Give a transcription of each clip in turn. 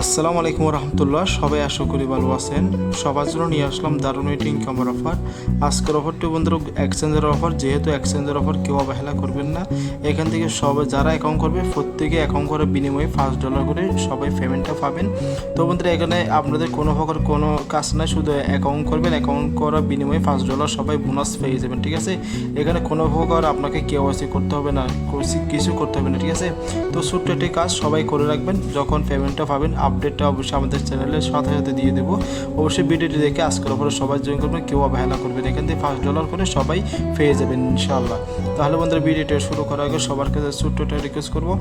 আসসালামু আলাইকুম রহমতুল্লাহ। সবাই আশা করি ভালো আছেন। সবার জন্য নিয়ে আসলাম দারুণ একটি ইনকামের অফার। আজকের অফারটি বন্ধুরা এক্সচেঞ্জের অফার, যেহেতু এক্সচেঞ্জের অফার কেউ অবহেলা করবেন না। এখান থেকে সবাই যারা অ্যাকাউন্ট করবে প্রত্যেকে অ্যাকাউন্ট করার বিনিময়ে $5 করে সবাই পেমেন্টটা পাবেন। তো বন্ধুরা এখানে আপনাদের কোনো প্রকার কোনো কাজ নাই, শুধু অ্যাকাউন্ট করবেন, অ্যাকাউন্ট করার বিনিময়ে $5 সবাই বোনাস পেয়ে যাবেন। ঠিক আছে, এখানে কোনো প্রকার আপনাকে কেওয়াইসি করতে হবে না, কিছু করতে হবে না। ঠিক আছে, তো ছোট্ট একটি কাজ সবাই করে রাখবেন। যখন পেমেন্টটা পাবেন আপডেটটা অবশ্যই আমাদের চ্যানেলের সাথে সাথে দিয়ে দেবো। অবশ্যই ভিডিওটি দেখে আজকের অফারে সবাই জয়েন করবেন, কেউ অবহেলা করবেন। এখান থেকে $5 করে সবাই পেয়ে যাবেন ইনশাআল্লাহ। তাহলে বন্ধুরা ভিডিওটা শুরু করার আগে সবার কাছে ছোট্ট একটা রিকোয়েস্ট করবো,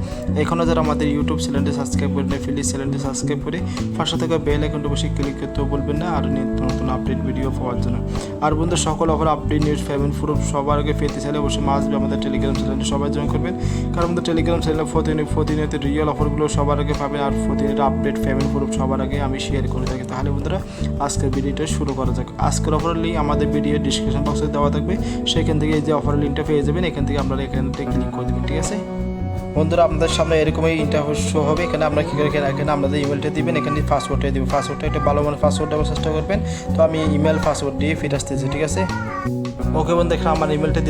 এখনও যারা আমাদের ইউটিউব চ্যানেলটি সাবস্ক্রাইব করেন প্লিজ চ্যানেলটি সাবস্ক্রাইব করে পাশে থাকা বেল আইকনটা বসে ক্লিক করতেও বলবেন না, আর নিত্য নতুন আপডেট ভিডিও পাওয়ার জন্য। আর বন্ধু সকল offer update news payment proof সবার আগে পেতে চাইলে অবশ্যই মাসবে আমাদের টেলিগ্রাম চ্যানেলটি সবাই জয়েন করবেন, কারণ আমাদের টেলিগ্রাম চ্যানেলে প্রতিনিয়ত রিয়েল অফারগুলো সবার আগে পাবেন, আর প্রতিনিয়ত আপডেট পেমেন্ট প্রুফ সবার আগে আমি শেয়ার করে থাকি। তাহলে বন্ধুরা আজকের ভিডিওটা শুরু করা যাক। আজকের অফারের লিঙ্ক আমাদের ভিডিও ডিসক্রিপশন বক্সে দেওয়া থাকবে, সেখান থেকে এই যে অফারের লিঙ্কটা পেয়ে যাবেন, এখান থেকে আপনারা এখানে ক্লিক করে দেবেন। ঠিক আছে বন্ধুরা, আপনাদের সামনে এরকমই ইন্টারভিউ শো হবে। এখানে আমরা কী করে এখানে আপনাদের ইমেলটা দিবেন, এখানে পাসওয়ার্ডটা দিবেন। পাসওয়ার্ডটা একটা ভালো মানে পাসওয়ার্ড দেওয়ার চেষ্টা করবেন। তো আমি ইমেল পাসওয়ার্ড দিয়ে ফিরে আসতেছি। ঠিক আছে, ওকে বন্ধু, এখানে আমার ইমেলটা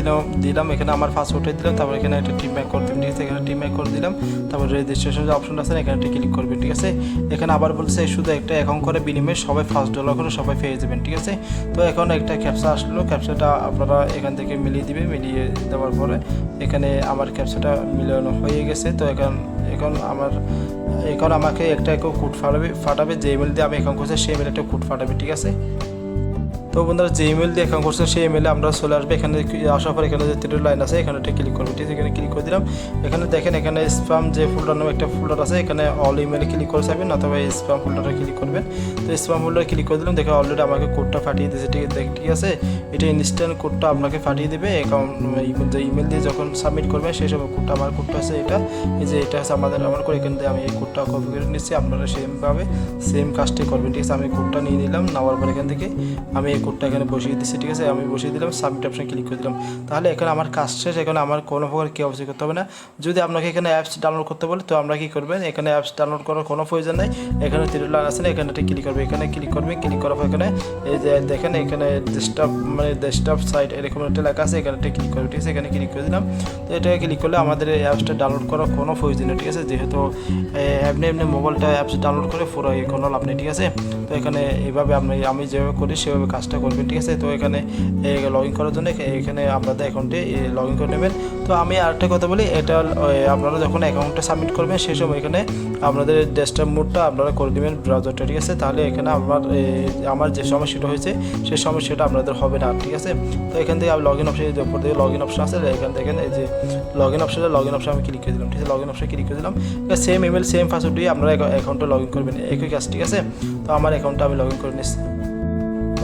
দিলাম, এখানে আমার পাসওয়ার্ডটা দিলাম, তারপর এখানে একটা টিম ব্যাক করতে। ঠিক আছে, এখানে টিম ব্যাক করে দিলাম, তারপর রেজিস্ট্রেশন যে অপশনটা আছে এখানে একটা ক্লিক করবেন। ঠিক আছে, এখানে আবার বলছে শুধু একটা অ্যাকাউন্ট করে বিনিময়ে সবাই $5 করে সবাই পেয়ে যাবেন। ঠিক আছে, তো এখন একটা ক্যাপচা আসলো, ক্যাপচাটা আপনারা এখান থেকে মিলিয়ে দিবে। মিলিয়ে দেওয়ার পরে এখানে আমার ক্যাপচাটা মিলানো হয়ে গেছে। তো এখন আমাকে একটা কোড ফাটাবে, যে ইমেল দিয়ে আমি অ্যাকাউন্ট করছি সেই ইমেলে একটা কোড ফাটাবে। ঠিক আছে, তো বন্ধুরা যে ইমেল দিয়ে অ্যাকাউন্ট করছে সেই ইমেলে আমরা চলে আসবে। এখানে আসার পর এখানে যে 3 লাইন আছে এখানে একটা ক্লিক করবে। ঠিক আছে, এখানে ক্লিক করে দিলাম। এখানে দেখেন এখানে স্প্যাম যে ফোল্ডার নামে একটা ফোল্ডার আছে, এখানে অল ইমেলে ক্লিক করে যাবেন, অথবা স্প্যাম ফোল্ডারে ক্লিক করবেন। তো স্প্যাম ফোল্ডারে ক্লিক করে দিলাম। দেখেন অলরেডি আমাকে কোডটা ফাটিয়ে দিয়েছে। ঠিক আছে, এটা ইনস্ট্যান্ট কোডটা আপনাকে ফাটিয়ে দেবে। অ্যাকাউন্ট যে ইমেল দিয়ে যখন সাবমিট করবেন সেই সময় কোডটা, আমার কোডটা আছে এটা, এই যে এটা আছে আমার করে, এখান থেকে আমি এই কোডটা কপি করে নিচ্ছি। আপনারা সেমভাবে সেম কাজটাই করবেন। ঠিক আছে, আমি কোডটা নিয়ে নিলাম, নেওয়ার পর এখান থেকে আমি এই কোডটা এখানে বসিয়ে দিচ্ছি। ঠিক আছে, আমি বসিয়ে দিলাম, সাবমিট অপশন ক্লিক করে দিলাম। তাহলে এখানে আমার কাজ শেষ। এখানে আমার কোনো প্রকার কেওয়াইসি করতে হবে না। যদি আপনাকে এখানে অ্যাপস ডাউনলোড করতে বলে তো আমরা কী করবেন, এখানে অ্যাপস ডাউনলোড করার কোনো প্রয়োজন নেই। এখানে 3 লাইন আছে না, এখানে ক্লিক করবে, এখানে ক্লিক করবে। ক্লিক করার পর এখানে এই যে দেখেন এখানে ডেস্কটপ সাইট এরকম একটা লেখা আছে, এখানে ক্লিক করবে। ঠিক আছে, এখানে ক্লিক করে দিলাম। তো এটা ক্লিক করলে আমাদের এই অ্যাপসটা ডাউনলোড করার কোনো প্রয়োজন নেই। ঠিক আছে, যেহেতু এমনি মোবাইলটা অ্যাপস ডাউনলোড করে পুরো কোনো লাভ নেই। ঠিক আছে, তো এখানে এইভাবে আমি যেভাবে করি সেভাবে কাজটা করবেন। ঠিক আছে, তো এখানে লগ ইন করার জন্য এখানে আপনাদের অ্যাকাউন্টে লগ ইন করে নেবেন। তো আমি আরেকটা কথা বলি, এটা আপনারা যখন অ্যাকাউন্টটা সাবমিট করবেন সেই সময় এখানে আপনাদের ডেস্কটপ মোডটা আপনারা করে দেবেন ব্রাউজারটা। ঠিক আছে, তাহলে এখানে আমার যে সমস্যাটা হয়েছে সেই সমস্যাটা আপনাদের হবে না। ঠিক আছে, তো এখান থেকে আমি লগ ইন অপশানে উপর থেকে লগ ইন অপশন আছে, এখান থেকে এই যে লগ ইন অপশন আমি ক্লিক করে দিলাম। ঠিক আছে, লগ ইন অপশনে ক্লিক করে দিলাম। সেম ইমেল সেম পাসওয়ার্ড দিয়ে আপনারা অ্যাকাউন্টে লগ ইন করবেন, একই কাজ। ঠিক আছে, তো আমার অ্যাকাউন্টটা আমি লগ ইন করে নিচ্ছি।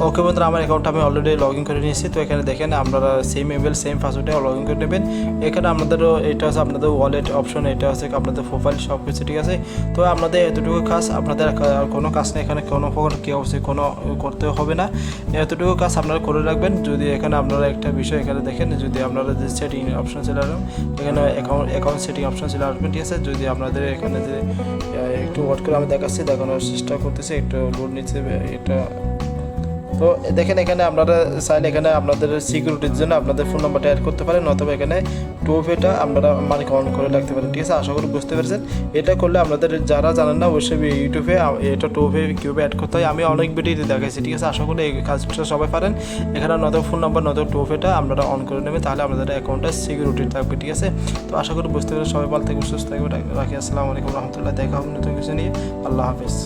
ওকে বন্ধুরা, আমার অ্যাকাউন্টটা আমি অলরেডি লগ ইন করে নিয়েছি। তো এখানে দেখেন আপনারা সেম ইমেল সেম পাসওয়ার্ডে লগ ইন করে নেবেন। এখানে আপনাদেরও এটা আছে আপনাদের ওয়ালেট অপশন, এটা আছে আপনাদের প্রোফাইল সব কিছু। ঠিক আছে, তো আপনাদের এতটুকু কাজ, আপনাদের আর কোনো কাজ নেই, এখানে কোনো প্রকার কেওয়াইসি কোনো করতে হবে না। এতটুকু কাজ আপনারা করে রাখবেন। যদি এখানে আপনারা একটা বিষয় এখানে দেখেন, যদি আপনারা যে সেটিং অপশন চলে আসবেন, এখানে অ্যাকাউন্ট সেটিং অপশন চলে আসবেন। ঠিক আছে, যদি আপনাদের এখানে যে একটু ওয়ার্ড করে আমি দেখানোর চেষ্টা করতেছি, একটু লোড নিচ্ছে এটা। তো দেখেন এখানে আপনারা চাইলে এখানে আপনাদের সিকিউরিটির জন্য আপনাদের ফোন নাম্বারটা অ্যাড করতে পারেন, অথবা এখানে টোফেটা আপনারা মানে অন করে রাখতে পারেন। ঠিক আছে, আশা করি বুঝতে পেরেছেন। এটা করলে আপনাদের যারা জানেন না অবশ্যই ইউটিউবে এটা টোফে কীভাবে অ্যাড করতে হয় আমি অনেক ভিডিওতে দেখাইছি। ঠিক আছে, আশা করি এই কাজটা সবাই পারেন। এখানে নতুন ফোন নাম্বার নতুন টোফেটা আপনারা অন করে নেবেন, তাহলে আপনাদের অ্যাকাউন্টটা সিকিউরিটি থাকবে। ঠিক আছে, তো আশা করি বুঝতে পেরেছেন। সবাই ভালো থাকবে, সুস্থ থাকবে। রাখি। আসসালামু আলাইকুম রহমতুল্লাহ। দেখা হবে নতুন কিছু নিয়ে। আল্লাহ হাফিজ।